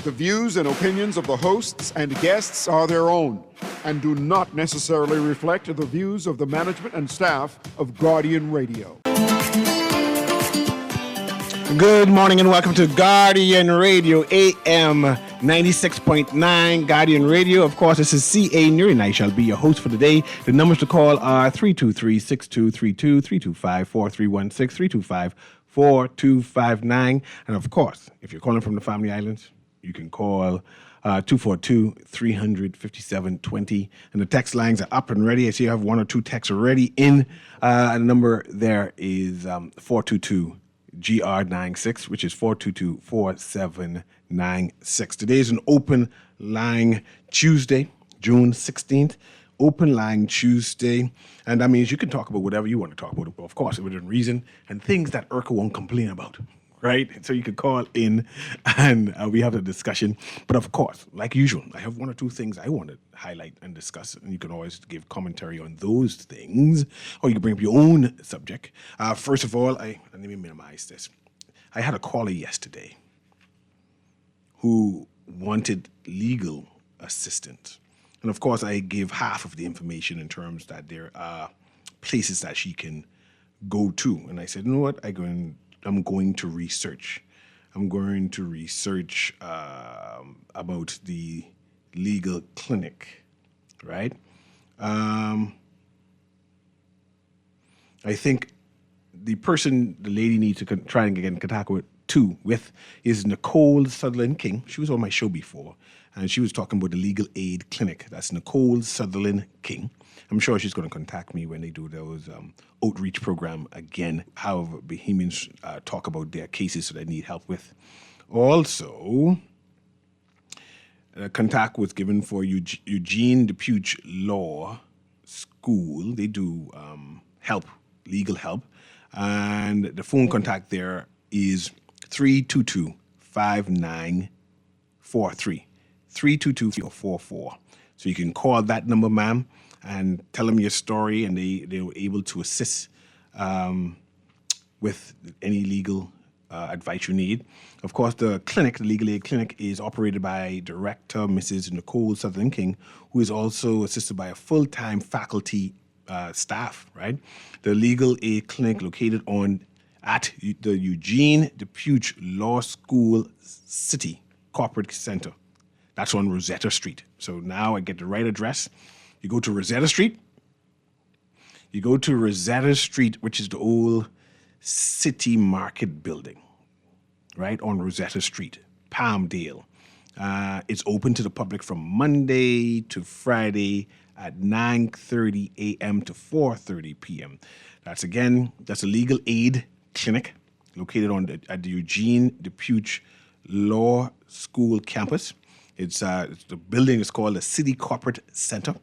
The views and opinions of the hosts and guests are their own and do not necessarily reflect the views of the management and staff of Guardian Radio. Good morning and welcome to Guardian Radio AM 96.9 Guardian Radio. Of course, this is C.A. Newry and I shall be your host for today. The numbers to call are 323-6232, 325-4316, 325-4259. And of course, if you're calling from the Family Islands, you can call 242-357-20. And the text lines are up and ready. I see you have one or two texts already in. The number there is 422 GR96, which is 422-4796. Today is an open line Tuesday, June 16th. Open line Tuesday. And that means you can talk about whatever you want to talk about, of course, within reason, and things that Urkel won't complain about, right? So you can call in and we have a discussion. But of course, like usual, I have one or two things I want to highlight and discuss, and you can always give commentary on those things, or you can bring up your own subject. First of all, let me minimize this. I had a caller yesterday who wanted legal assistance. And of course, I gave half of the information in terms that there are places that she can go to. And I said, you know what, I'm going to research. I'm going to research about the legal clinic, right? I think the lady needs to try and get in contact with is Nicole Sutherland King. She was on my show before, and she was talking about the legal aid clinic. That's Nicole Sutherland King. I'm sure she's going to contact me when they do those outreach program again, how Bahamians talk about their cases that they need help with. Also, contact was given for Eugene DePuch Law School. They do legal help. And the phone contact there is 322-5943. 322-444. So you can call that number, ma'am, and tell them your story, and they were able to assist with any legal advice you need. Of course, the legal aid clinic, is operated by Director Mrs. Nicole Sutherland King, who is also assisted by a full-time faculty staff, right? The legal aid clinic located at the Eugene DePuch Law School City Corporate Center. That's on Rosetta Street. So now I get the right address. You go to Rosetta Street. Which is the old City Market building, right, on Rosetta Street, Palmdale. It's open to the public from Monday to Friday at 9:30 a.m. to 4:30 p.m. That's a legal aid clinic located at the Eugene DePuch Law School campus. The building is called the City Corporate Center.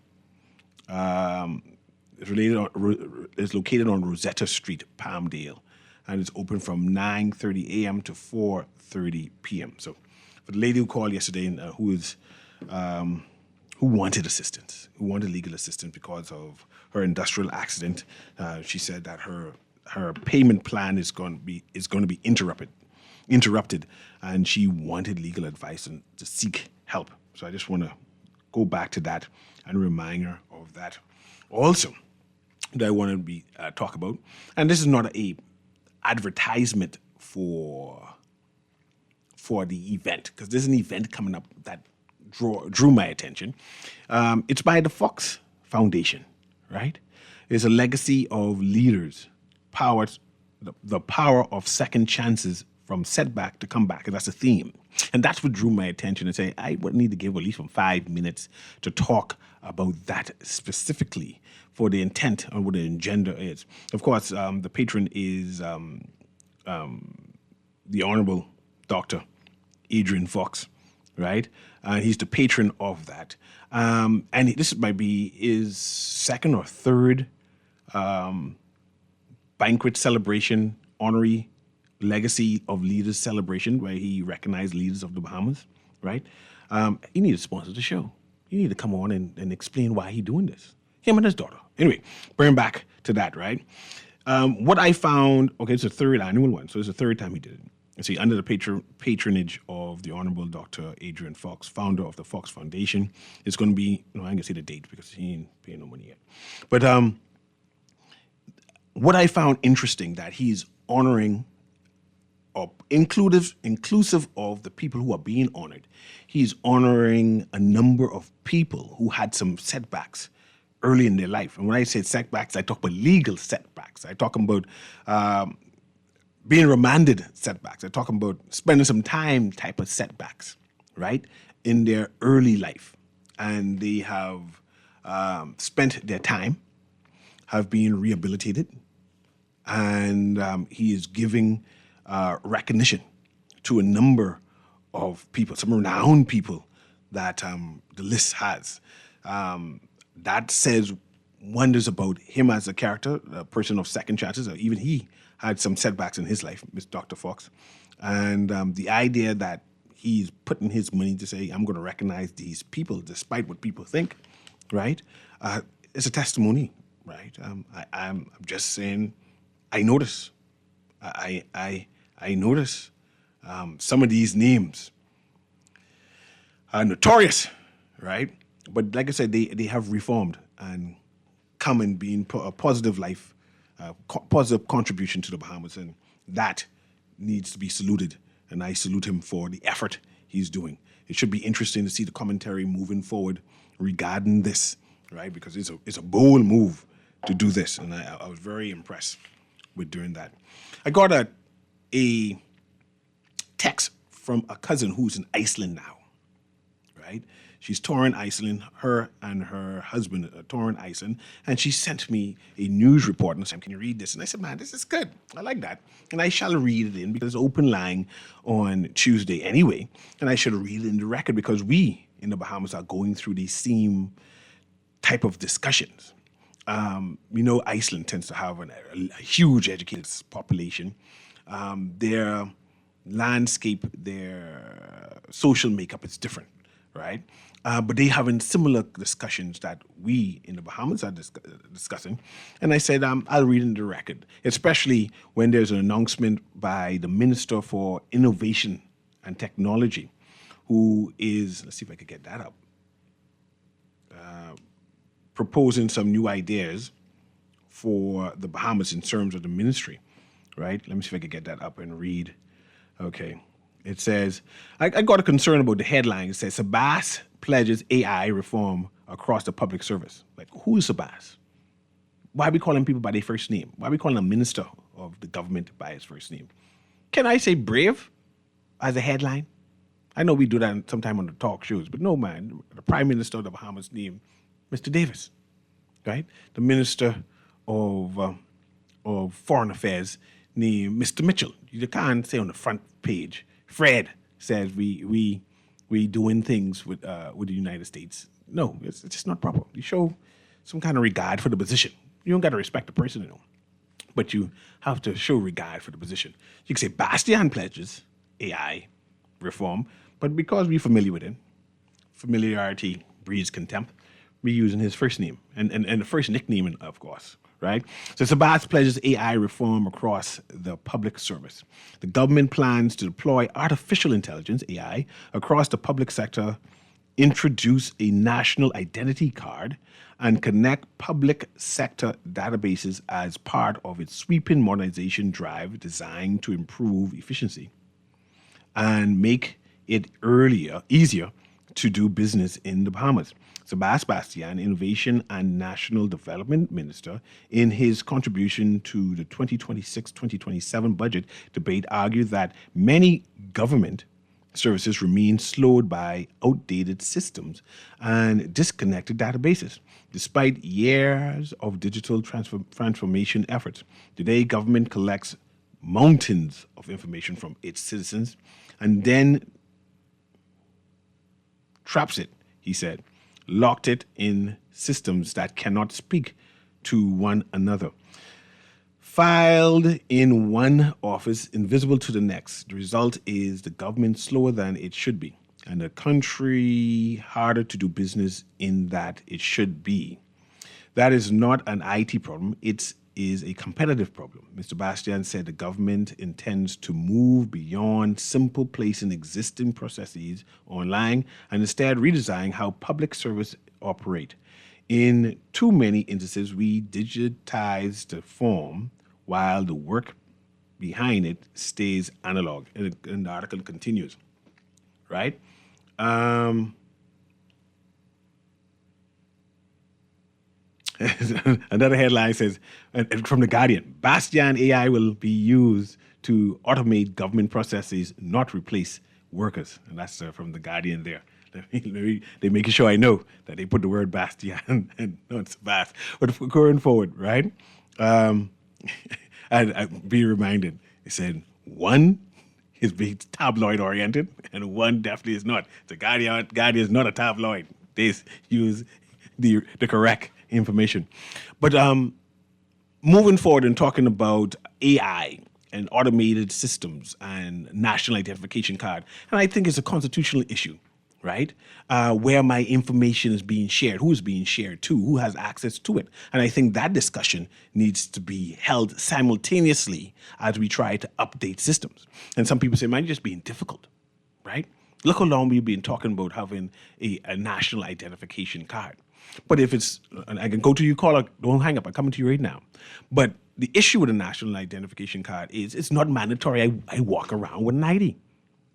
It's located on Rosetta Street, Palmdale, and it's open from 9:30 a.m. to 4:30 p.m. So, for the lady who called yesterday, who wanted legal assistance because of her industrial accident, she said that her payment plan is going to be interrupted, and she wanted legal advice and to seek help. So I just want to go back to that and remind her of that. Also, that I want to talk about, and this is not a advertisement for the event, because there's an event coming up that drew my attention. It's by the Fox Foundation, right? It's a legacy of leaders, the power of second chances from setback to comeback, and that's the theme. And that's what drew my attention, and say I would need to give at least 5 minutes to talk about that specifically for the intent and what the agenda is. Of course, the patron is the Honorable Dr. Adrian Fox, right? He's the patron of that. And this might be his second or third banquet celebration, honorary legacy of leaders celebration, where he recognized leaders of the Bahamas, right? He needed to sponsor the show. You need to come on and explain why he's doing this. Him and his daughter. Anyway, bring back to that, right? What I found, okay, it's the third annual one, so it's the third time he did it. see, under the patronage of the Honorable Dr. Adrian Fox, founder of the Fox Foundation. It's going to be, no, I ain't going to say the date because he ain't paying no money yet. But what I found interesting that he's honoring, or inclusive of the people who are being honored, he's honoring a number of people who had some setbacks early in their life. And when I say setbacks, I talk about legal setbacks. I talk about being remanded setbacks. I'm talking about spending some time type of setbacks, right, in their early life. And they have spent their time, have been rehabilitated, and he is giving recognition to a number of people, some renowned people that the list has. That says wonders about him as a character, a person of second chances. Or even he had some setbacks in his life, Mr. Dr. Fox. And the idea that he's putting his money to say, I'm going to recognize these people despite what people think, right? It's a testimony, right? I'm just saying, I notice. I notice some of these names are notorious, right? But like I said, they have reformed and come and being a positive life, positive contribution to the Bahamas, and that needs to be saluted. And I salute him for the effort he's doing. It should be interesting to see the commentary moving forward regarding this, right? Because it's a bold move to do this, and I was very impressed with doing that. I got a text from a cousin who's in Iceland now, right? She's touring Iceland. Her and her husband are touring Iceland. And she sent me a news report and said, can you read this? And I said, man, this is good. I like that. And I shall read it in because it's open line on Tuesday anyway. And I should read it in the record because we in the Bahamas are going through these same type of discussions. Iceland tends to have a huge educated population. Their landscape, their social makeup is different, right? But they having similar discussions that we in the Bahamas are discussing. And I said, I'll read in the record, especially when there's an announcement by the Minister for Innovation and Technology, who is, let's see if I could get that up, proposing some new ideas for the Bahamas in terms of the ministry, right? Let me see if I could get that up and read. Okay. It says, I got a concern about the headline. It says, Sabas pledges AI reform across the public service. Like, who is Sabas? Why are we calling people by their first name? Why are we calling a minister of the government by his first name? Can I say brave as a headline? I know we do that sometime on the talk shows, but no, man. The Prime Minister of the Bahamas named Mr. Davis, right? The Minister of Foreign Affairs named Mr. Mitchell. You can't say on the front page, Fred says we doing things with the United States. No, it's just not proper. You show some kind of regard for the position. You don't got to respect the person, but you have to show regard for the position. You can say Bastian pledges AI reform, but because we're familiar with him, familiarity breeds contempt. We're using his first name and the first nickname, of course. Right? So Sabas pledges AI reform across the public service. The government plans to deploy artificial intelligence, AI, across the public sector, introduce a national identity card, and connect public sector databases as part of its sweeping modernization drive designed to improve efficiency and make it easier to do business in the Bahamas. Sebastian, Innovation and National Development Minister, in his contribution to the 2026-2027 budget debate, argued that many government services remain slowed by outdated systems and disconnected databases. Despite years of digital transformation efforts, today government collects mountains of information from its citizens and then traps it, he said, locked it in systems that cannot speak to one another. Filed in one office, invisible to the next. The result is the government slower than it should be, and the country harder to do business in that it should be. That is not an IT problem. It's is a competitive problem. Mr. Bastian said the government intends to move beyond simple placing existing processes online and instead redesign how public service operate. In too many instances, we digitize the form while the work behind it stays analog. And the article continues, right? Another headline says, from The Guardian, Bastian AI will be used to automate government processes, not replace workers. And that's from The Guardian there. They're making sure I know that they put the word Bastian and not Sebast. But going forward, right? I'd be reminded, it said, one is being tabloid oriented and one definitely is not. The Guardian is not a tabloid. They use the correct information. But moving forward and talking about AI and automated systems and national identification card, and I think it's a constitutional issue, right? Where my information is being shared, who is being shared to, who has access to it. And I think that discussion needs to be held simultaneously as we try to update systems. And some people say, man, you're just being difficult, right? Look how long we've been talking about having a national identification card. But if it's, and I can go to you, caller, don't hang up, I'm coming to you right now. But the issue with a national identification card is it's not mandatory I walk around with an ID.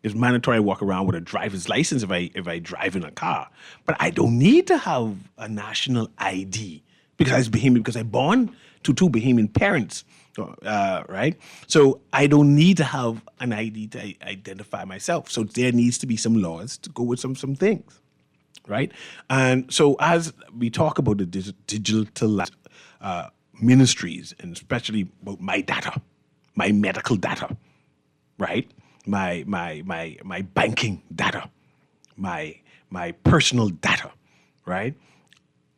It's mandatory I walk around with a driver's license if I drive in a car. But I don't need to have a national ID because I was Bahamian, because I'm born to two Bahamian parents, right? So I don't need to have an ID to identify myself. So there needs to be some laws to go with some things. Right? And so as we talk about the digital ministries, and especially about my data, my medical data, right? My banking data, my personal data, right?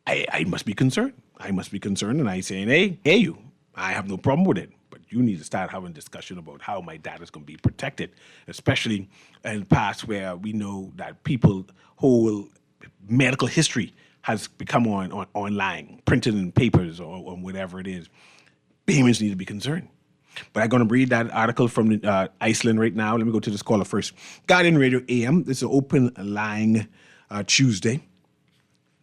I must be concerned. I must be concerned, and I saying, hey, you, I have no problem with it, but you need to start having a discussion about how my data is going to be protected, especially in the past where we know that people who medical history has become online, printed in papers or whatever it is. Bahamians need to be concerned. But I'm going to read that article from Iceland right now. Let me go to this caller first. Guardian Radio AM. This is an open line Tuesday.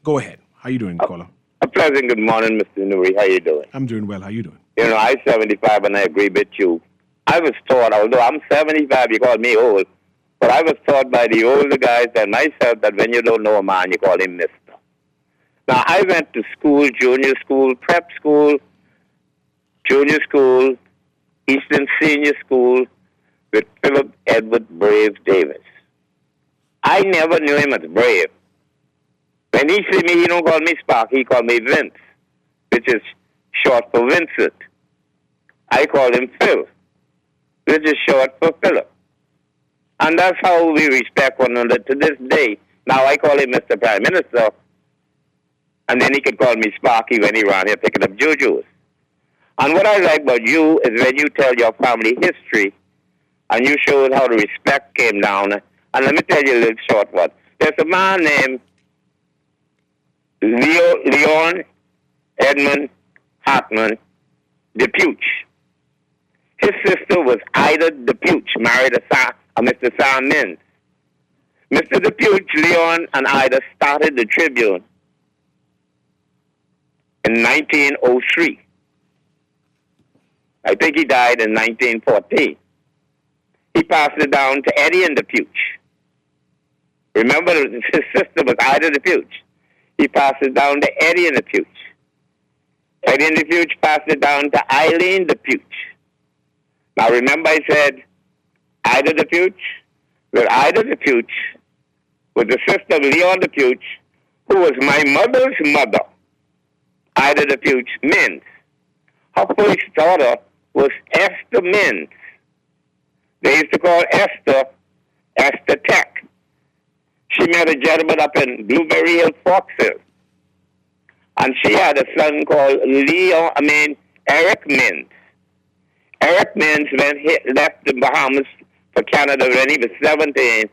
Go ahead. How you doing, caller? A pleasant good morning, Mr. Newry. How you doing? I'm doing well. How you doing? You know, I'm 75 and I agree with you. I was taught, although I'm 75, you call me old, but I was taught by the older guys and myself that when you don't know a man, you call him mister. Now, I went to school, junior school, prep school, junior school, Eastern Senior School with Philip Edward Brave Davis. I never knew him as Brave. When he see me, he don't call me Spark, he call me Vince, which is short for Vincent. I call him Phil, which is short for Philip. And that's how we respect one another to this day. Now I call him Mr. Prime Minister, and then he can call me Sparky when he around here picking up jujus. And what I like about you is when you tell your family history, and you showed how the respect came down. And let me tell you a little short one. There's a man named Leon Edmund Hartman Depuch. His sister was Ida Depuch, married to Mr. Sam Mins. Mr. Depuch, Leon, and Ida started the Tribune in 1903. I think he died in 1914. He passed it down to Eddie and Depuch. Remember, his sister was Ida Depuch. He passed it down to Eddie and Depuch. Eddie and Depuch passed it down to Eileen Depuch. Now remember I said Ida Depuch? Well, Ida Depuch was the sister of Leon Depuch, who was my mother's mother, Ida Depuch Mins. Her first daughter was Esther Mins. They used to call Esther Tech. She met a gentleman up in Blueberry Hill, Fox Hill. And she had a son called Eric Mins. Eric Mins left the Bahamas for Canada when he was 17.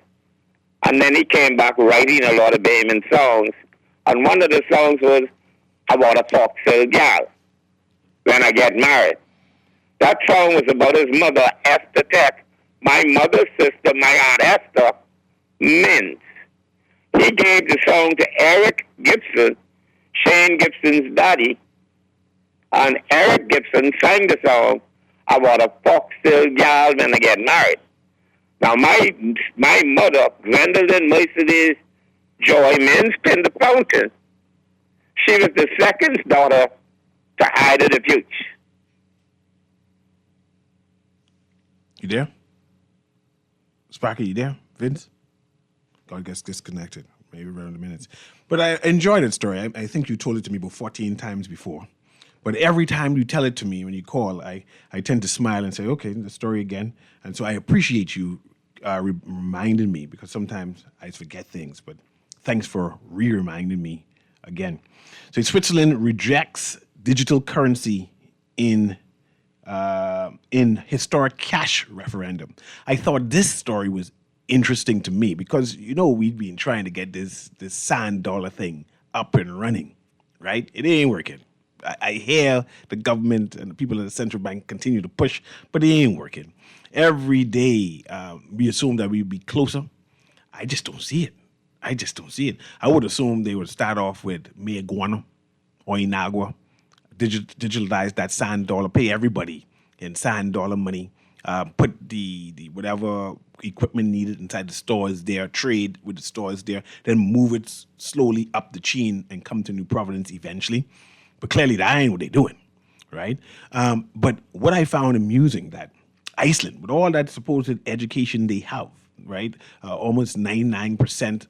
And then he came back writing a lot of Bahamian songs. And one of the songs was about a Fox Hill gal. when I get married. That song was about his mother, Esther Tech. My mother's sister, my Aunt Esther, Mintz. He gave the song to Eric Gibson, Shane Gibson's daddy, and Eric Gibson sang the song about a foxtail gal when I get married. Now, my mother, Gwendolyn Mercedes Joy Mintz, pinned the fountain. She was the second daughter to Ida the Fuchs. You there? Sparky, you there? Vince? God gets disconnected. Maybe around the minutes. But I enjoyed that story. I think you told it to me about 14 times before. But every time you tell it to me when you call, I tend to smile and say, okay, the story again. And so I appreciate you reminding me, because sometimes I forget things. But thanks for re-reminding me again. So Switzerland rejects digital currency in historic cash referendum. I thought this story was interesting to me because, we've been trying to get this sand dollar thing up and running, right? It ain't working. I hear the government and the people at the central bank continue to push, but it ain't working. Every day we assume that we'd be closer. I just don't see it. I would assume they would start off with Meiguana or Inagua, digitalize that sand dollar, pay everybody in sand dollar money, put the whatever equipment needed inside the stores there, trade with the stores there, then move it slowly up the chain and come to New Providence eventually. But clearly that ain't what they're doing, right? But what I found amusing, that Iceland, with all that supposed education they have, right? Almost 99%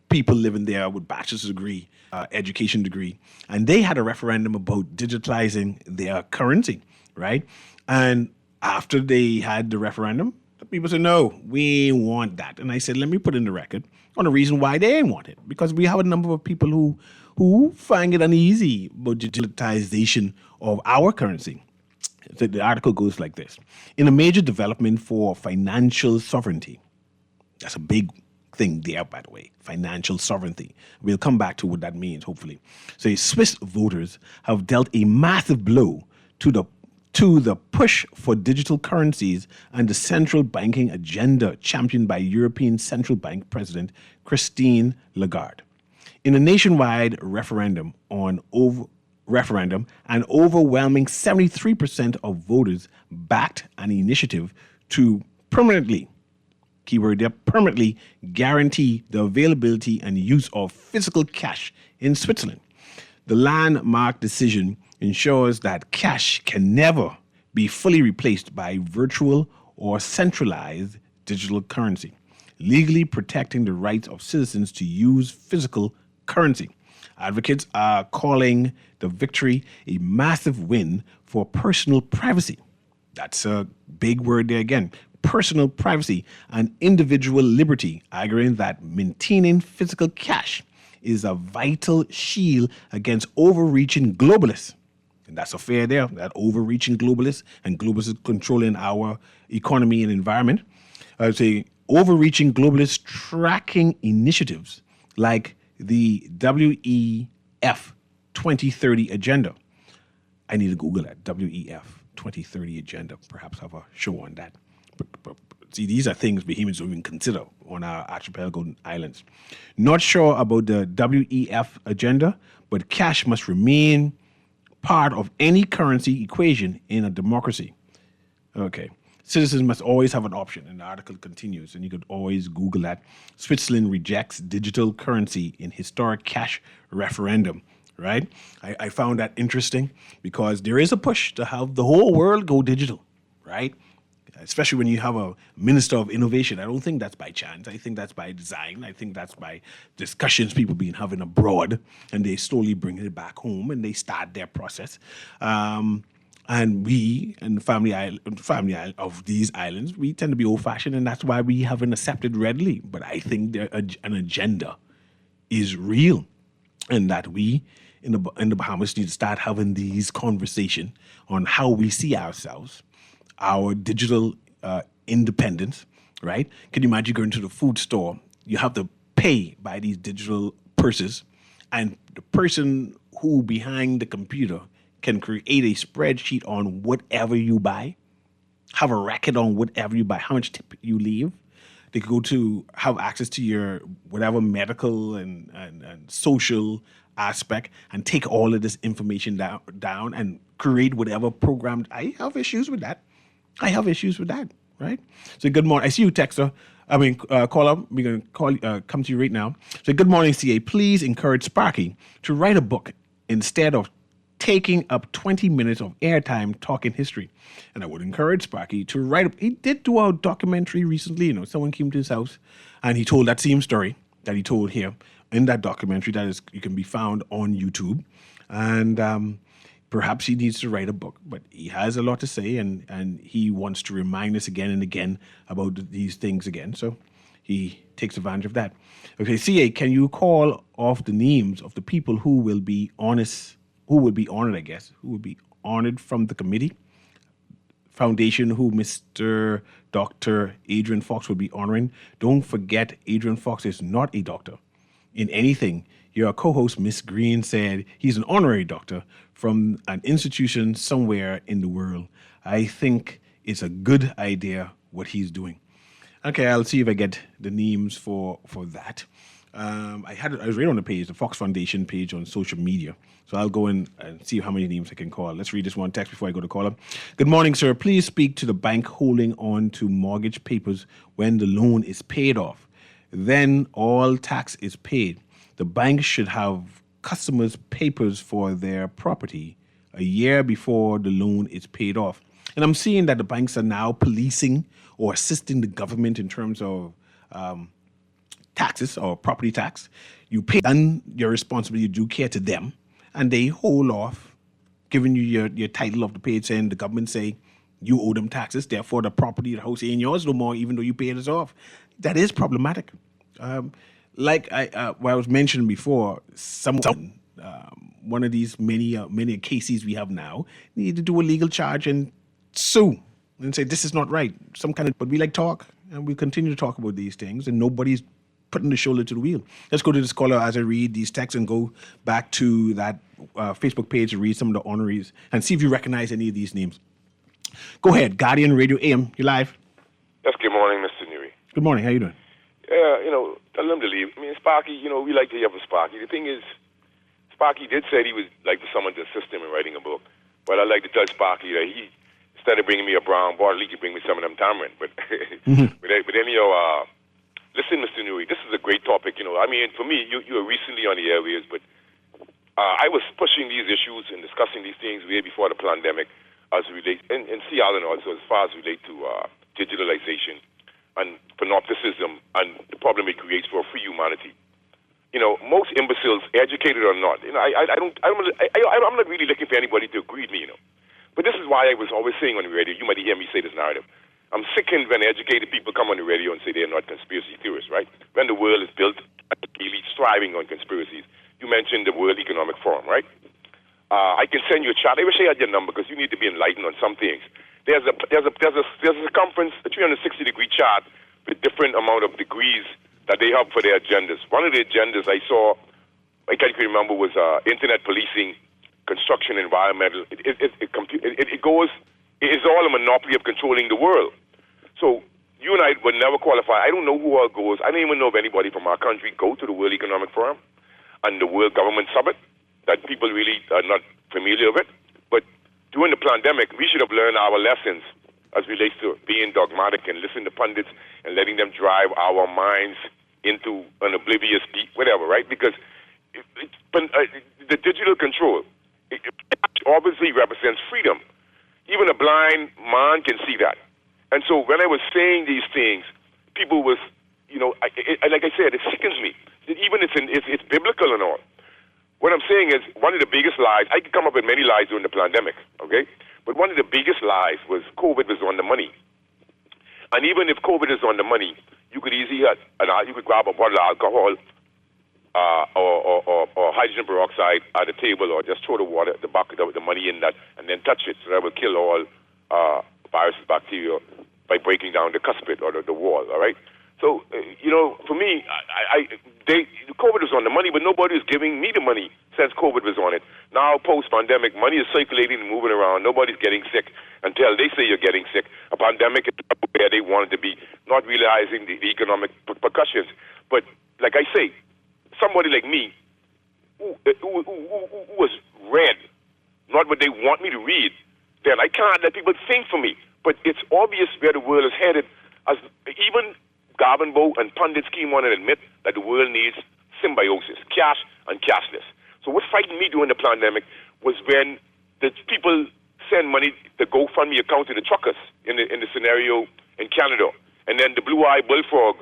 people living there with bachelor's degree, education degree, and they had a referendum about digitalizing their currency, right? And after they had the referendum, the people said, no, we ain't want that. And I said, let me put in the record on the reason why they ain't want it. Because we have a number of people who find it uneasy about digitalization of our currency. So the article goes like this. In a major development for financial sovereignty, that's a big thing there, by the way, financial sovereignty. We'll come back to what that means, hopefully. So Swiss voters have dealt a massive blow to the push for digital currencies and the central banking agenda championed by European Central Bank President Christine Lagarde. In a nationwide referendum, an overwhelming 73% of voters backed an initiative to permanently, keyword there, permanently guarantee the availability and use of physical cash in Switzerland. The landmark decision ensures that cash can never be fully replaced by virtual or centralized digital currency, legally protecting the rights of citizens to use physical currency. Advocates are calling the victory a massive win for personal privacy. That's a big word there again. Personal privacy and individual liberty, arguing that maintaining physical cash is a vital shield against overreaching globalists. And that's a fair there, that overreaching globalists and globalists controlling our economy and environment. I would say overreaching globalist tracking initiatives like the WEF 2030 agenda. I need to Google that, WEF 2030 agenda, perhaps have a show on that. But see, these are things Bahamians don't even consider on our archipelago islands. Not sure about the WEF agenda, but cash must remain part of any currency equation in a democracy. Okay. Citizens must always have an option, and the article continues, and you could always Google that. Switzerland rejects digital currency in historic cash referendum, right? I found that interesting because there is a push to have the whole world go digital, right? Especially when you have a minister of innovation. I don't think that's by chance. I think that's by design. I think that's by discussions people been having abroad, and they slowly bring it back home and they start their process. And we, and the family of these islands, we tend to be old-fashioned, and that's why we haven't accepted readily. But I think an agenda is real, and that we in the Bahamas need to start having these conversations on how we see ourselves, our digital independence, right? Can you imagine going to the food store? You have to pay by these digital purses, and the person who behind the computer can create a spreadsheet on whatever you buy, have a record on whatever you buy, how much tip you leave. They could go to have access to your whatever medical and social aspect and take all of this information down and create whatever program. I have issues with that. Right? So good morning. I see you, texter. Caller. We're going to come to you right now. So good morning, CA. Please encourage Sparky to write a book instead of taking up 20 minutes of airtime talking history. And I would encourage Sparky to write. He did do a documentary recently. Someone came to his house and he told that same story that he told here in that documentary you can be found on YouTube. And perhaps he needs to write a book, but he has a lot to say and he wants to remind us again and again about these things again. So he takes advantage of that. Okay, CA, can you call off the names of the people who will be honored, who will be honored from the committee? Foundation who Mr. Dr. Adrian Fox will be honoring. Don't forget, Adrian Fox is not a doctor in anything. Your co-host, Miss Green, said he's an honorary doctor from an institution somewhere in the world. I think it's a good idea what he's doing. Okay, I'll see if I get the names for that. I was right on the page, the Fox Foundation page on social media. So I'll go in and see how many names I can call. Let's read this one text before I go to caller. Good morning, sir. Please speak to the bank holding on to mortgage papers when the loan is paid off. Then all tax is paid. The bank should have customers' papers for their property a year before the loan is paid off. And I'm seeing that the banks are now policing or assisting the government in terms of taxes or property tax. You pay done your responsibility, you do care to them, and they hold off giving you your title of the page, saying the government say you owe them taxes, therefore the property, the house ain't yours no more, even though you paid us off. That is problematic. Like I was mentioning before, someone, one of these many cases we have now, need to do a legal charge and sue and say this is not right. But we like talk, and we continue to talk about these things, and nobody's putting the shoulder to the wheel. Let's go to this caller as I read these texts and go back to that Facebook page and read some of the honorees and see if you recognize any of these names. Go ahead, Guardian Radio AM, you're live. Yes, good morning, Mr. Newry. Good morning, how you doing? Yeah, tell them to leave. I mean, Sparky, we like to hear from Sparky. The thing is, Sparky did say he would like for someone to assist him in writing a book. But I'd like to tell Sparky that he, instead of bringing me a brown bottle, he could bring me some of them tamarind. But, listen, Mr. Newry, this is a great topic. I mean, for me, you were recently on the airwaves, but I was pushing these issues and discussing these things way before the pandemic as relate, and Seattle also, as far as relate to digitalization and panopticism and the problem it creates for free humanity. Most imbeciles, educated or not, I'm not really looking for anybody to agree with me, But this is why I was always saying on the radio, you might hear me say this narrative. I'm sickened when educated people come on the radio and say they're not conspiracy theorists, right? When the world is built and elites thriving on conspiracies. You mentioned the World Economic Forum, right? I can send you a chart. I wish I had your number because you need to be enlightened on some things. There's a circumference, a 360-degree chart with different amount of degrees that they have for their agendas. One of the agendas I saw, I can't remember, was internet policing, construction, environmental. It is all a monopoly of controlling the world. So you and I would never qualify. I don't know who all goes. I don't even know if anybody from our country go to the World Economic Forum and the World Government Summit, that people really are not familiar with. But during the pandemic, we should have learned our lessons as relates to being dogmatic and listening to pundits and letting them drive our minds into an oblivious deep, whatever, right? Because the digital control obviously represents freedom. Even a blind man can see that. And so when I was saying these things, people was, like I said, it sickens me. Even it's biblical and all. What I'm saying is one of the biggest lies, I could come up with many lies during the pandemic, okay? But one of the biggest lies was COVID was on the money. And even if COVID is on the money, you could easily you could grab a bottle of alcohol or hydrogen peroxide at the table, or just throw the water, the bucket of the money in that, and then touch it. So that will kill all viruses, bacteria by breaking down the cuspid or the wall. All right. So for me, COVID was on the money, but nobody was giving me the money since COVID was on it. Now now, post-pandemic, money is circulating and moving around. Nobody's getting sick until they say you're getting sick. A pandemic is where they wanted to be, not realizing the economic repercussions. But like I say, somebody like me who was read, not what they want me to read, then I can't let people think for me. But it's obvious where the world is headed, as even Garbanbo and pundits came on and admit that the world needs symbiosis, cash and cashless. So what frightened me during the pandemic was when the people send money, the GoFundMe account to the truckers in the scenario in Canada. And then the blue-eyed bullfrog,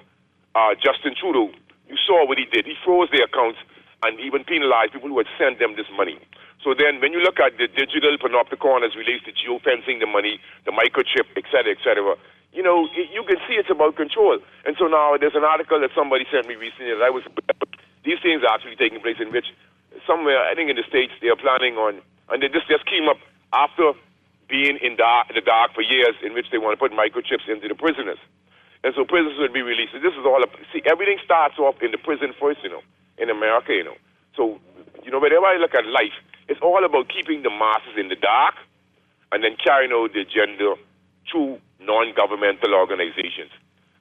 Justin Trudeau, you saw what he did. He froze their accounts and even penalized people who had sent them this money. So then when you look at the digital panopticon as relates to geofencing the money, the microchip, et cetera, you know, you can see it's about control. And so now there's an article that somebody sent me recently that I was, these things are actually taking place in which somewhere, I think in the States, they are planning on, and this just came up after being in the dark for years, in which they want to put microchips into the prisoners. And so prisoners would be released. So this is all, see, everything starts off in the prison first, you know, in America, you know. So, you know, whenever I look at life, it's all about keeping the masses in the dark and then carrying out the agenda through non-governmental organizations.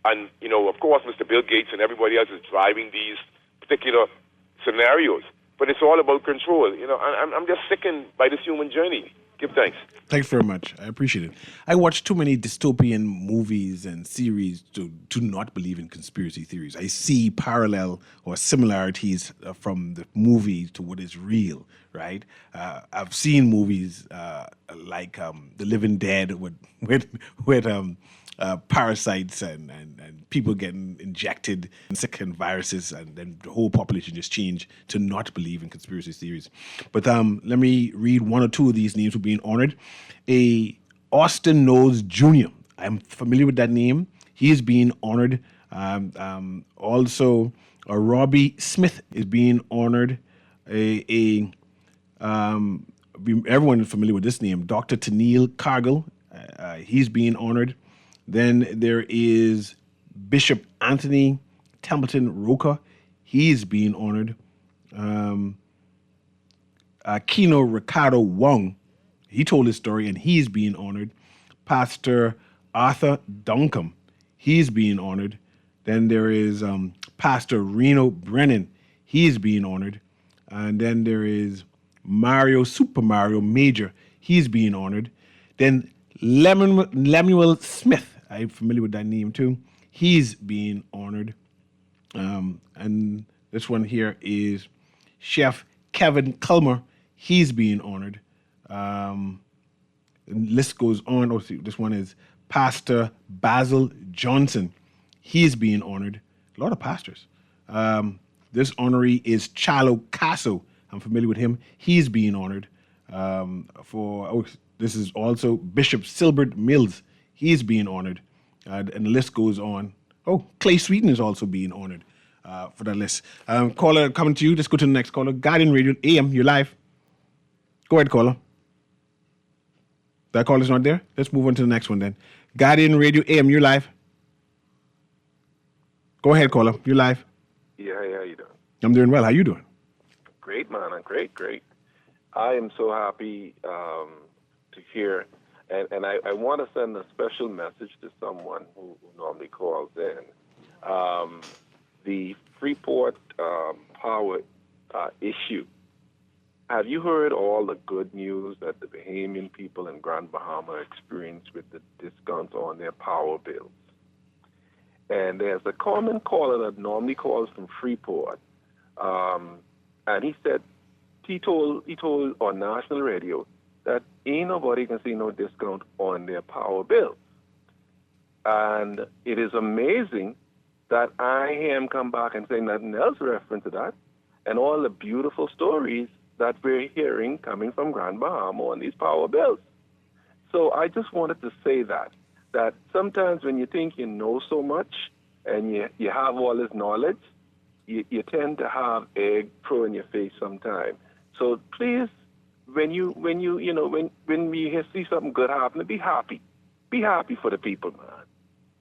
And, you know, of course, Mr. Bill Gates and everybody else is driving these particular scenarios. But it's all about control. You know, I'm just sickened by this human journey. Give thanks. Thanks very much. I appreciate it. I watch too many dystopian movies and series to not believe in conspiracy theories. I see parallel or similarities from the movie to what is real, right? I've seen movies like The Living Dead with parasites and people getting injected sick and viruses, and then the whole population just changed to not believe in conspiracy theories. But let me read one or two of these names who are being honored. Austin Knowles Jr. I'm familiar with that name. He is being honored. Also, Robbie Smith is being honored. Everyone is familiar with this name. Dr. Tennille Cargill. He's being honored. Then there is Bishop Anthony Templeton Roca. He's being honored. Kino Ricardo Wong. He told his story and he's being honored. Pastor Arthur Duncombe. He's being honored. Then there is Pastor Reno Brennan. He's being honored. And then there is Super Mario Major. He's being honored. Then Lemuel Smith. I'm familiar with that name too. He's being honored. And this one here is Chef Kevin Culmer. He's being honored. The list goes on. Oh, see, this one is Pastor Basil Johnson. He's being honored. A lot of pastors. This honoree is Chalo Casso. I'm familiar with him. He's being honored. This is also Bishop Silbert Mills. He's being honored. And the list goes on. Oh, Clay Sweeten is also being honored for that list. Caller, coming to you. Let's go to the next caller. Guardian Radio AM, you're live. Go ahead, caller. That caller's not there? Let's move on to the next one then. Guardian Radio AM, you're live. Go ahead, caller. You're live. Yeah, how you doing? I'm doing well. How you doing? Great, man. Great. I am so happy to hear, and I want to send a special message to someone who normally calls in. The Freeport power issue. Have you heard all the good news that the Bahamian people in Grand Bahama experience with the discounts on their power bills? And there's a common caller that normally calls from Freeport, and he said, he told on national radio that ain't nobody can see no discount on their power bills. And it is amazing that I hear him come back and say nothing else reference to that, and all the beautiful stories that we're hearing coming from Grand Bahama on these power bills. So I just wanted to say that sometimes when you think you know so much and you have all this knowledge, you tend to have egg thrown in your face sometimes. So please, when we see something good happen, be happy. Be happy for the people,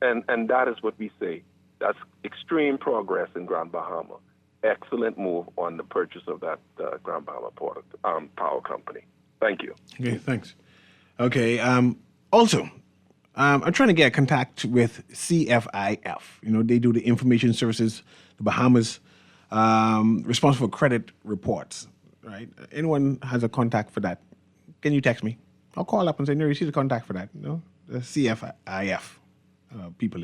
man. And that is what we say. That's extreme progress in Grand Bahama. excellent move on the purchase of that Grand Bahama Power Company. Thank you. Okay, thanks. Okay. Also, I'm trying to get contact with CFIF. You know, they do the information services, the Bahamas, responsible for credit reports. Right? Anyone has a contact for that? Can you text me? I'll call up and say, no, you see the contact for that. You know, the CFIF people.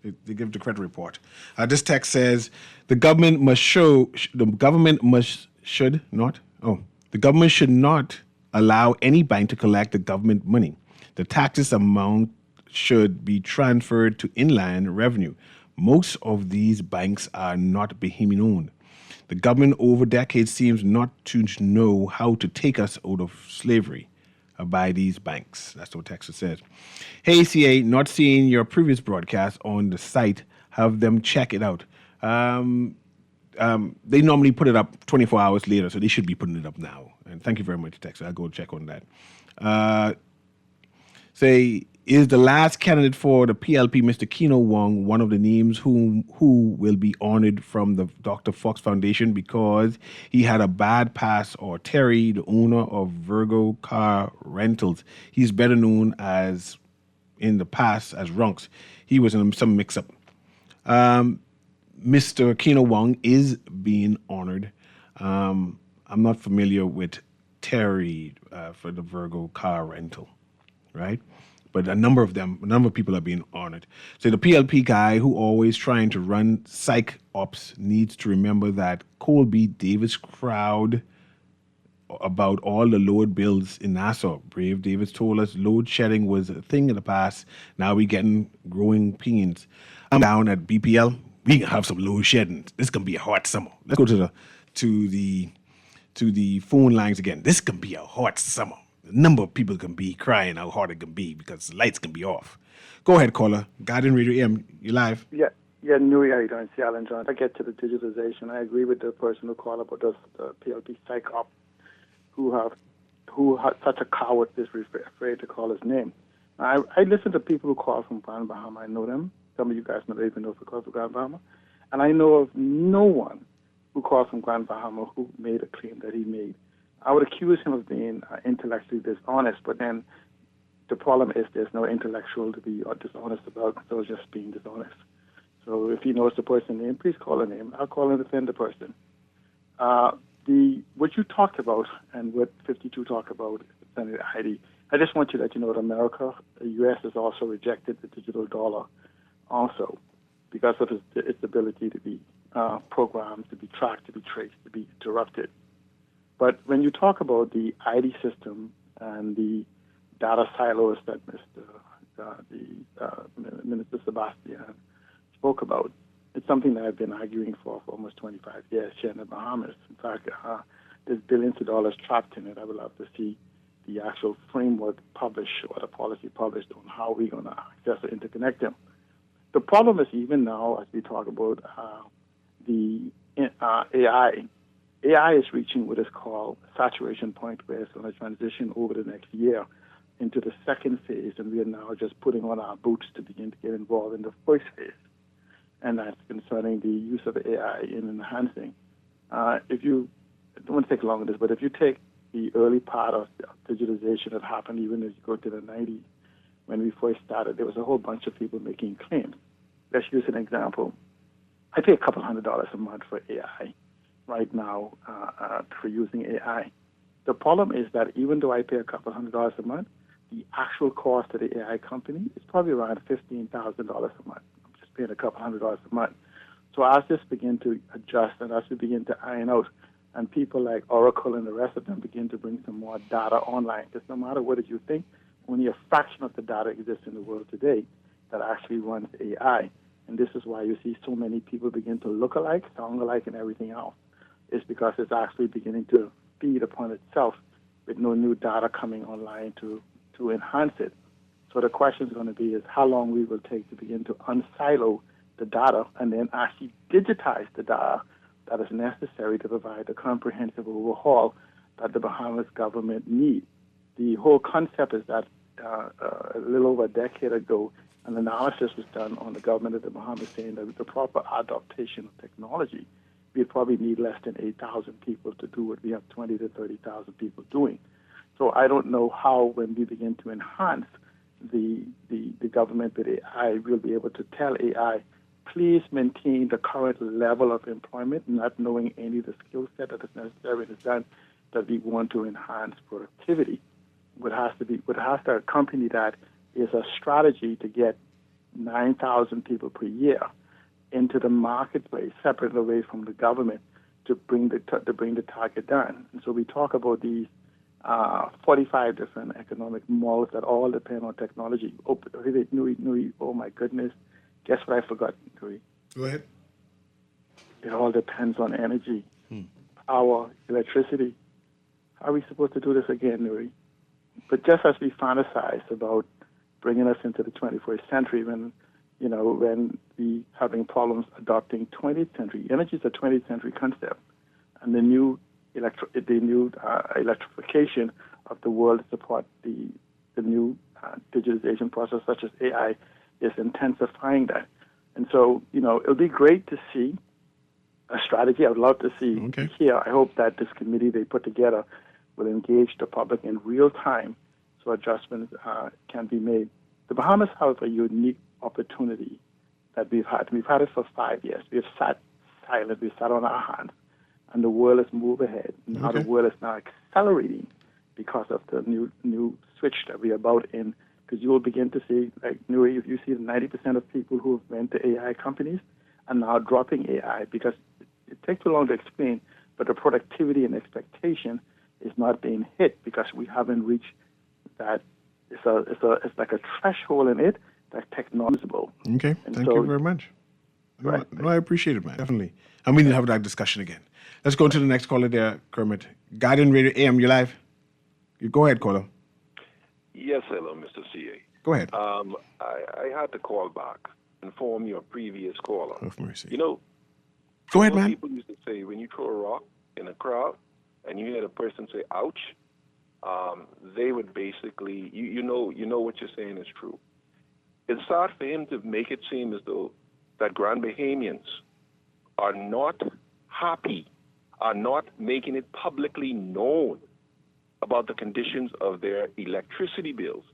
They give the credit report. This text says the government should not allow any bank to collect the government money. The taxes amount should be transferred to inland revenue. Most of these banks are not Bahamian owned. The government over decades seems not to know how to take us out of slavery by these banks. That's what Texas says. Hey, CA, not seeing your previous broadcast on the site. Have them check it out. They normally put it up 24 hours later, so they should be putting it up now. And thank you very much, Texas. I'll go check on that. Say, is the last candidate for the PLP, Mr. Keno Wong, one of the names who will be honored from the Dr. Fox Foundation because he had a bad past, or Terry, the owner of Virgo Car Rentals? He's better known as in the past as Runks. He was in some mix-up. Mr. Keno Wong is being honored. I'm not familiar with Terry for the Virgo Car Rental, right? But a number of people are being honored. So the PLP guy who always trying to run psych ops needs to remember that Colby Davis crowd about all the load bills in Nassau. Brave Davis told us load shedding was a thing in the past. Now we getting growing pains. I'm down at BPL. We can have some load shedding. This can be a hot summer. Let's go to the phone lines again. This can be a hot summer. A number of people can be crying how hard it can be because the lights can be off. Go ahead, caller. Guardian Radio AM, you live. Yeah, Newry, how you doing? See, Alan John. I get to the digitalization. I agree with the person who called about the PLP psych op who had such a coward is afraid to call his name. I listen to people who call from Grand Bahama. I know them. Some of you guys may even know if they call from Grand Bahama. And I know of no one who called from Grand Bahama who made a claim that he made. I would accuse him of being intellectually dishonest, but then the problem is there's no intellectual to be dishonest about, so just being dishonest. So if he knows the person's name, please call the name. I'll call and defend the person. What you talked about and what 52 talked about, Senator Heidi, I just want you to let you know that America, the U.S. has also rejected the digital dollar also because of its ability to be programmed, to be tracked, to be traced, to be interrupted. But when you talk about the ID system and the data silos that Minister Sebastian spoke about, it's something that I've been arguing for almost 25 years here in the Bahamas. In fact, there's billions of dollars trapped in it. I would love to see the actual framework published or the policy published on how we're going to access or interconnect them. The problem is even now, as we talk about the AI, AI is reaching what is called a saturation point where it's going to transition over the next year into the second phase, and we are now just putting on our boots to begin to get involved in the first phase. And that's concerning the use of AI in enhancing. If you, I don't want to take long on this, but if you take the early part of digitalization that happened even as you go to the 90s, when we first started, there was a whole bunch of people making claims. Let's use an example. I pay a couple $100 a month for AI right now for using AI. The problem is that even though I pay a couple $100 a month, the actual cost to the AI company is probably around $15,000 a month. I'm just paying a couple $100 a month. So as this begin to adjust and as we begin to iron out, and people like Oracle and the rest of them begin to bring some more data online, because no matter what you think, only a fraction of the data exists in the world today that actually runs AI. And this is why you see so many people begin to look alike, sound alike, and everything else. It's because it's actually beginning to feed upon itself with no new data coming online to enhance it. So the question is going to be is how long we will take to begin to unsilo the data and then actually digitize the data that is necessary to provide the comprehensive overhaul that the Bahamas government needs. The whole concept is that a little over a decade ago, an analysis was done on the government of the Bahamas saying that the proper adaptation of technology we'd probably need less than 8,000 people to do what we have 20 to 30,000 people doing. So I don't know how, when we begin to enhance the government with AI, we'll be able to tell AI, please maintain the current level of employment, not knowing any of the skill set that is necessary to done that we want to enhance productivity. What has to accompany that is a strategy to get 9,000 people per year into the marketplace, separate away from the government, to bring the target down. And so we talk about these 45 different economic models that all depend on technology. Newry, oh my goodness. Guess what I forgot, Newry? Go ahead. It all depends on energy, power, electricity. How are we supposed to do this again, Newry? But just as we fantasize about bringing us into the 21st century, when we having problems adopting 20th century, energy is a 20th century concept, and the new electrification of the world to support the new digitization process, such as AI, is intensifying that. And so, it'll be great to see a strategy. I would love to see here. I hope that this committee they put together will engage the public in real time so adjustments can be made. The Bahamas have a unique opportunity that we've had. We've had it for 5 years. We've sat silent. We've sat on our hands, and the world has moved ahead. Now the world is now accelerating because of the new switch that we're about in. Because you will begin to see, like Newry, if you see 90% of people who have went to AI companies are now dropping AI because it takes too long to explain, but the productivity and expectation is not being hit because we haven't reached that. It's like a threshold in it that technology is able. Okay, thank you very much. No, I appreciate it, man. Definitely. And we need to have that discussion again. Let's go to the next caller there, Kermit. Guardian Radio AM, you live? You go ahead, caller. Yes, hello, Mr. CA. Go ahead. I had to call back, inform your previous caller. Of mercy. Go ahead, man. People used to say when you throw a rock in a crowd and you hear the person say, ouch, they would basically, you know what you're saying is true. It's hard for him to make it seem as though that Grand Bahamians are not happy, are not making it publicly known about the conditions of their electricity bills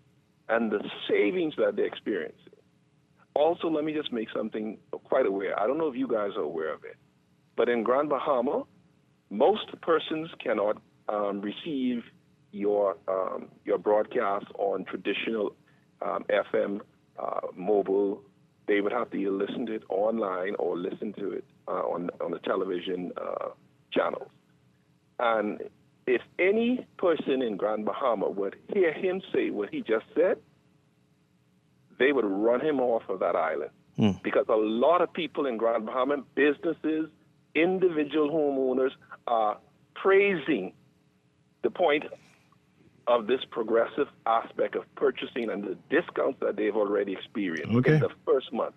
and the savings that they're experiencing. Also, let me just make something quite aware. I don't know if you guys are aware of it, but in Grand Bahama, most persons cannot receive your broadcast on traditional FM, mobile. They would have to either listen to it online or listen to it on the television channels. And if any person in Grand Bahama would hear him say what he just said, they would run him off of that island. Because a lot of people in Grand Bahama, businesses, individual homeowners, are praising the point of this progressive aspect of purchasing and the discounts that they've already experienced in the first month.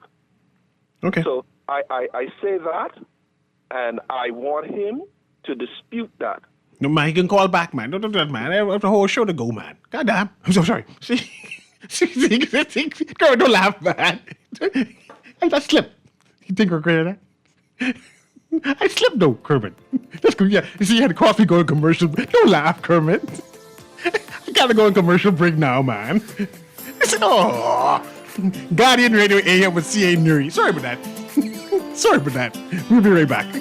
Okay. So I say that, and I want him to dispute that. No, man, he can call back, man. Don't do that, man. I have the whole show to go, man. Goddamn. I'm so sorry. See, girl, don't laugh, man. I just slipped. You think we're great at that? I slipped, though, Kermit. Let's go. Yeah, you see, you had coffee going commercial. Don't laugh, Kermit. I gotta go on commercial break now, man. Guardian Radio AM with CA Newry. Sorry about that. Sorry about that. We'll be right back.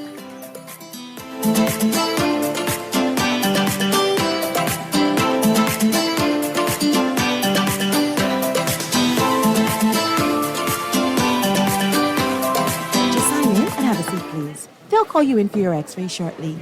They'll call you in for your x-ray shortly.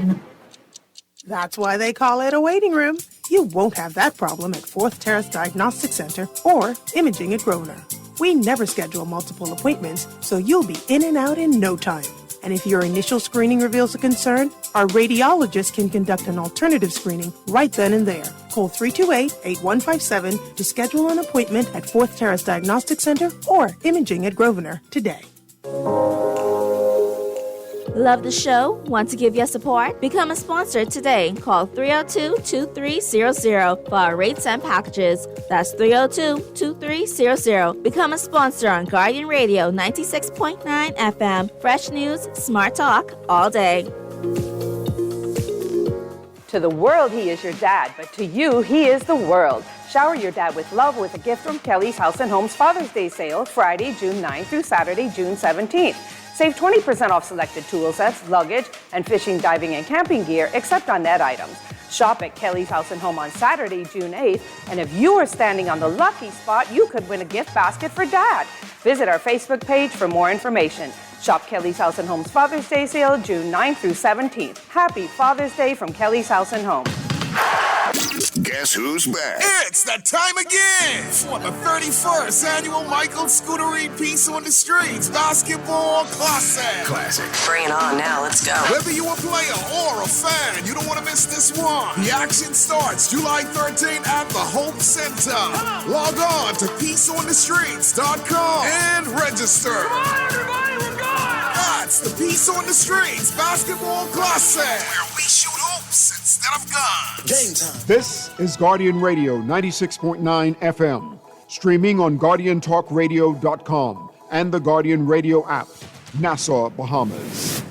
That's why they call it a waiting room. You won't have that problem at 4th Terrace Diagnostic Center or Imaging at Grosvenor. We never schedule multiple appointments, so you'll be in and out in no time. And if your initial screening reveals a concern, our radiologist can conduct an alternative screening right then and there. Call 328-8157 to schedule an appointment at 4th Terrace Diagnostic Center or Imaging at Grosvenor today. Love the show? Want to give your support? Become a sponsor today. Call 302-2300 for our rates and packages. That's 302-2300. Become a sponsor on Guardian Radio 96.9 FM. Fresh news, smart talk, all day. To the world, he is your dad, but to you, he is the world. Shower your dad with love with a gift from Kelly's House and Home's Father's Day sale, Friday, June 9th through Saturday, June 17th. Save 20% off selected tool sets, luggage, and fishing, diving, and camping gear, except on net items. Shop at Kelly's House and Home on Saturday, June 8th, and if you are standing on the lucky spot, you could win a gift basket for Dad. Visit our Facebook page for more information. Shop Kelly's House and Home's Father's Day sale, June 9th through 17th. Happy Father's Day from Kelly's House and Home. Guess who's back? It's that time again for the 31st annual Michael Scootery Peace on the Streets Basketball Classic. Bring it on now, let's go. Whether you're a player or a fan, you don't want to miss this one. The action starts July 13th at the Hope Center. Log on to peaceonthestreets.com and register. Come on, everybody, we're going! That's the Peace on the Streets Basketball Classic, where we shoot hoops instead of guns. Game time. This is Guardian Radio 96.9 FM, streaming on GuardianTalkRadio.com and the Guardian Radio app, Nassau, Bahamas.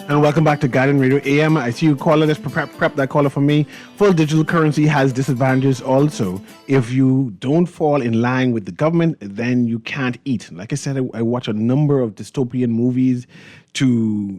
And welcome back to Guardian Radio AM. I see you caller. Let's prep that caller for me. Full digital currency has disadvantages also. If you don't fall in line with the government, then you can't eat. Like I said, I watch a number of dystopian movies to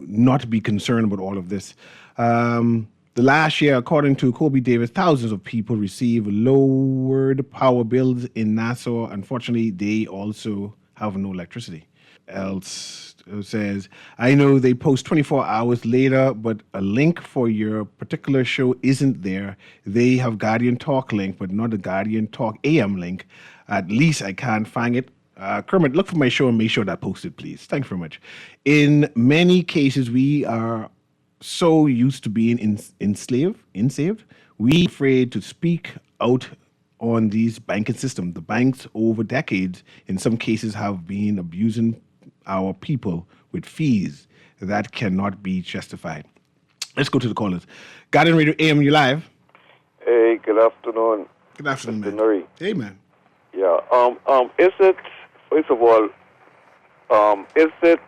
not be concerned about all of this. The last year, according to Kobe Davis, thousands of people receive lowered power bills in Nassau. Unfortunately, they also have no electricity. Else says, I know they post 24 hours later, but a link for your particular show isn't there. They have Guardian Talk link, but not the Guardian Talk AM link. At least I can't find it. Kermit, look for my show and make sure that posted, please. Thanks very much. In many cases, we are so used to being enslaved, we afraid to speak out on these banking system. The banks over decades, in some cases, have been abusing our people with fees that cannot be justified. Let's go to the callers. Guardian Radio AM, you live? Hey, good afternoon. Good afternoon, man. Newry. Hey, man. Yeah. Is it, first of all, is it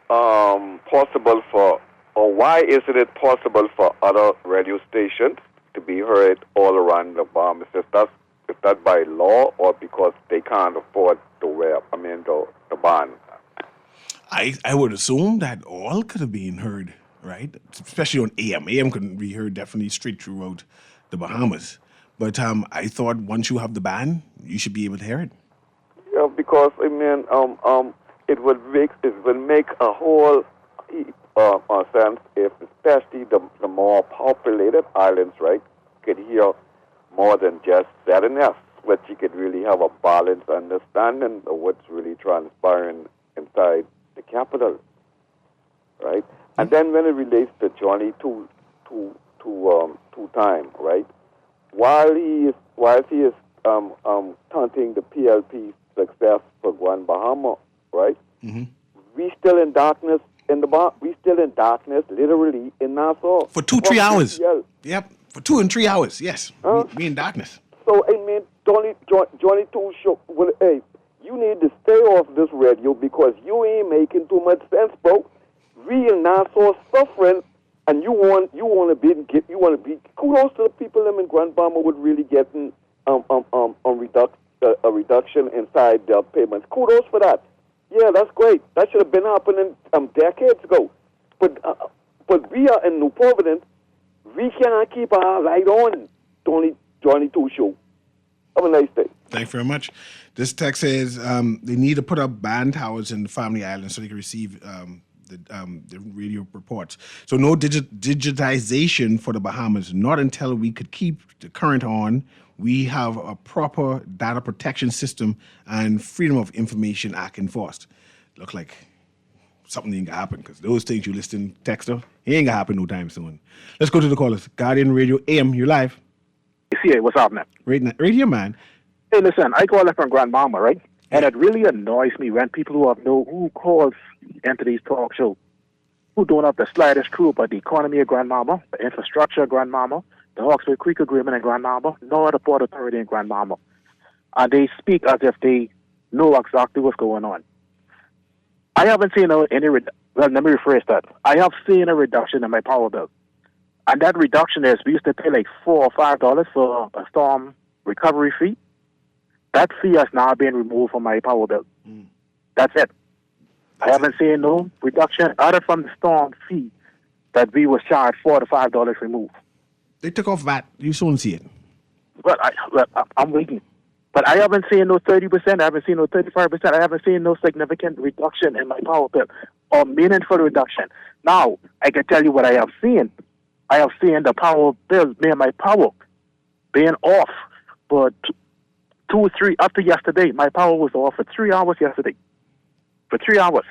possible for, or why isn't it possible for other radio stations to be heard all around the Bahamas? Is that by law or because they can't afford to wear, the band? I would assume that all could have been heard, right? Especially on AM. AM couldn't be heard definitely straight throughout the Bahamas. But I thought once you have the ban, you should be able to hear it. Yeah, because it would make a whole sense if, especially the more populated islands, right, could hear more than just ZNF, but you could really have a balanced understanding of what's really transpiring inside the capital, right? Mm-hmm. And then when it relates to Johnny two time, right? While he is taunting the PLP success for Guan Bahama, right? Mm-hmm. We still in darkness literally in Nassau for 2-3 hours. Yep, for 2 and 3 hours. Yes, we in darkness. So Johnny Two show. Well, hey, you need to stay off this radio because you ain't making too much sense, bro. We in Nassau suffering, and you want to be kudos to the people in Grand Bahama would really getting a reduction inside their payments. Kudos for that. Yeah, that's great. That should have been happening decades ago. But we are in New Providence. We cannot keep our light on. Johnny Two show. Have a nice day. Thanks very much. This text says they need to put up band towers in the Family Island so they can receive the radio reports. So no digitization for the Bahamas, not until we could keep the current on. We have a proper data protection system and Freedom of Information Act enforced. Look like something ain't gonna happen because those things you listen, texter, it ain't gonna happen no time soon. Let's go to the callers. Guardian Radio AM, you're live. Yeah, what's up, man? Right here, man. Hey, listen, I call it from Grand Mama, right? And it really annoys me when people who calls into these talk shows, who don't have the slightest clue about the economy of Grand Mama, the infrastructure of Grand Mama, the Hawksbill Creek Agreement in Grand Mama, nor the Port Authority in Grand Mama. And they speak as if they know exactly what's going on. I haven't seen let me rephrase that. I have seen a reduction in my power bill. And that reduction is, we used to pay like $4 or $5 for a storm recovery fee. That fee has now been removed from my power bill. That's it. I haven't seen no reduction other from the storm fee that we was charged $4 to $5 removed. They took off VAT. You soon see it. Well, I'm waiting. But I haven't seen no 30%. I haven't seen no 35%. I haven't seen no significant reduction in my power bill or meaningful reduction. Now, I can tell you what I have seen. I have seen the power bill, my power being off for 2 or 3, after yesterday. My power was off for 3 hours yesterday. For 3 hours.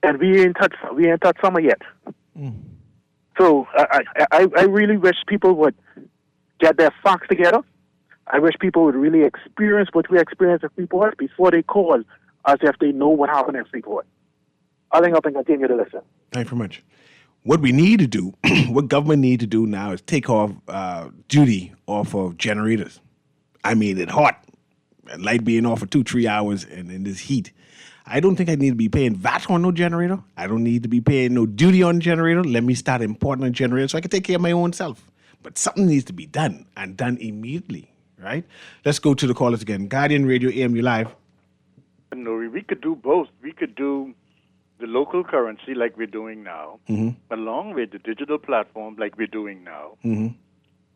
And we ain't touched summer yet. So I really wish people would get their facts together. I wish people would really experience what we experience in Freeport before they call as if they know what happened in Freeport. I think I can continue to listen. Thank you very much. What we need to do, what government need to do now is take off duty off of generators. I mean, it's hot. Light being off for 2-3 hours and in this heat. I don't think I need to be paying VAT on no generator. I don't need to be paying no duty on generator. Let me start importing a generator so I can take care of my own self. But something needs to be done and done immediately. Right? Let's go to the callers again. Guardian Radio AM, you live. Newry, we could do both. We could do the local currency like we're doing now, along with the digital platform like we're doing now,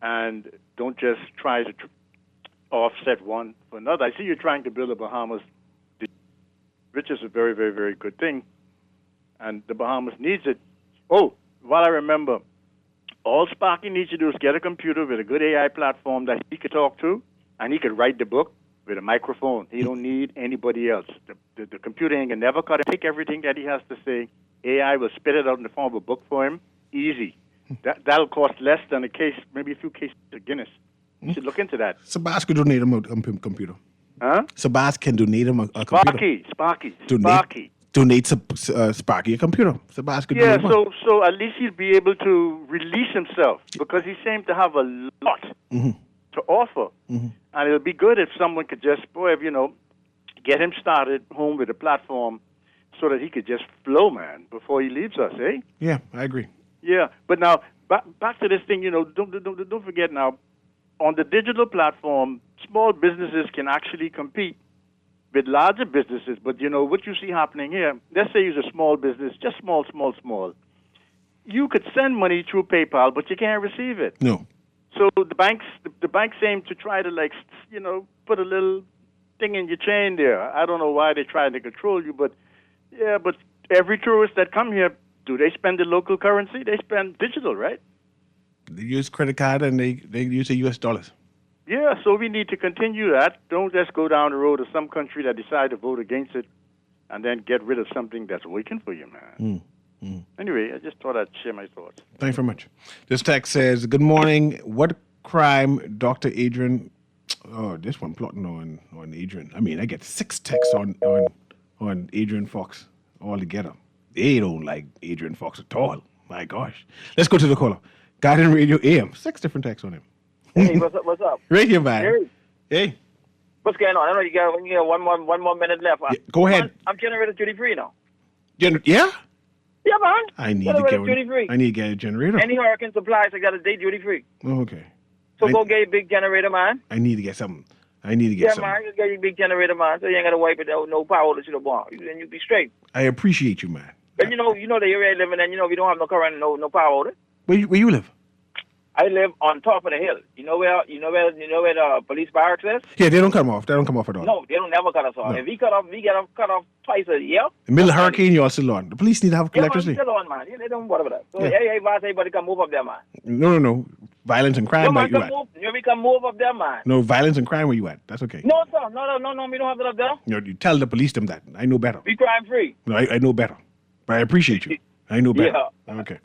and don't just try to offset one for another. I see you're trying to build a Bahamas, which is a very, very, very good thing, and the Bahamas needs it. Oh, while I remember, all Sparky needs to do is get a computer with a good AI platform that he could talk to, and he could write the book with a microphone. He don't need anybody else. The computer ain't gonna never cut and take everything that he has to say. AI will spit it out in the form of a book for him. Easy. That'll cost less than maybe a few cases of Guinness. You should look into that. Sabas could donate him a computer. Huh? Sabas can donate him a computer. Sparky. Donate Sparky a computer. Sabas could donate one. So at least he'll be able to release himself because he seems to have a lot to offer. And it'll be good if someone could just, get him started home with a platform so that he could just flow, man, before he leaves us, eh? Yeah, I agree. Yeah, but now, back to this thing, don't forget now, on the digital platform, small businesses can actually compete with larger businesses. But, what you see happening here, let's say you're a small business, just small. You could send money through PayPal, but you can't receive it. No. So the banks aim to try to, put a little thing in your chain there. I don't know why they're trying to control you, but every tourist that come here, do they spend the local currency? They spend digital, right? They use credit card and they use the U.S. dollars. Yeah, so we need to continue that. Don't just go down the road of some country that decide to vote against it and then get rid of something that's working for you, man. Anyway, I just thought I'd share my thoughts. Thanks very much. This text says, good morning. What crime, Dr. Adrian? Oh, this one plotting on Adrian. I mean, I get 6 texts on Adrian Fox altogether. They don't like Adrian Fox at all. My gosh. Let's go to the caller. Guardian Radio AM. 6 different texts on him. Hey, what's up? Radio man. Hey. What's going on? I know you got one more minute left. Yeah, go ahead. I'm generator duty free now. Yeah? Yeah, man. I need to get a generator. Any hurricane supplies, I got a day duty free. Oh, okay. So go get a big generator, man. I need to get something. Yeah, man, you get your big generator, man. So you ain't got to wipe it out, no power to the bar. Then you be straight. I appreciate you, man. But you know the area I live in, and we don't have no current, no power. Where you live? I live on top of the hill. You know where the police barracks is? Yeah, they don't cut them off. They don't come off at all. No, they don't never cut us off. No. If we cut off twice a year. In the middle of hurricane, you're still on. The police need to have electricity. Yeah, still on, man. They don't worry about that. So everybody can move up there, man. No. Violence and crime, where you at? We can move up there, man. No, violence and crime, where you at? That's okay. No, sir. No, we don't have it up there. You tell the police them that. I know better. We crime free. No, I know better. But I appreciate you. I know better. Yeah. Okay.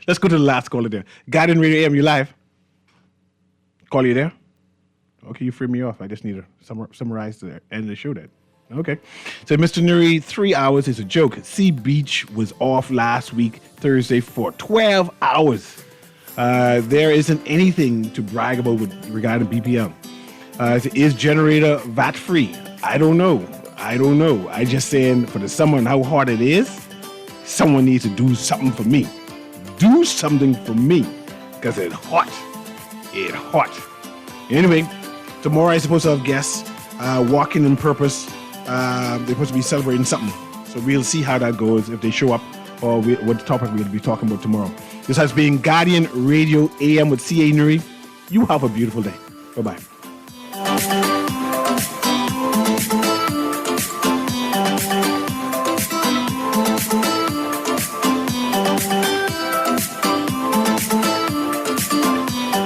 Let's go to the last caller there. Guardian Radio AM, you live? Call you there? Okay, you free me off. I just need to summarize the end of the show then. Okay. So, Mr. Newry, 3 hours is a joke. Sea Beach was off last week, Thursday, for 12 hours. There isn't anything to brag about regarding BPM. Is generator VAT free? I don't know. I just saying for the summer and how hard it is, someone needs to do something for me. Do something for me. Because it's hot. It's hot. Anyway, tomorrow I'm supposed to have guests walking in purpose. They're supposed to be celebrating something. So we'll see how that goes, if they show up, or what topic we'll be talking about tomorrow. This has been Guardian Radio AM with C.A. Newry. You have a beautiful day. Bye-bye.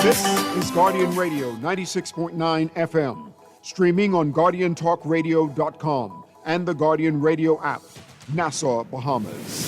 This is Guardian Radio 96.9 FM, streaming on GuardianTalkRadio.com and the Guardian Radio app, Nassau, Bahamas.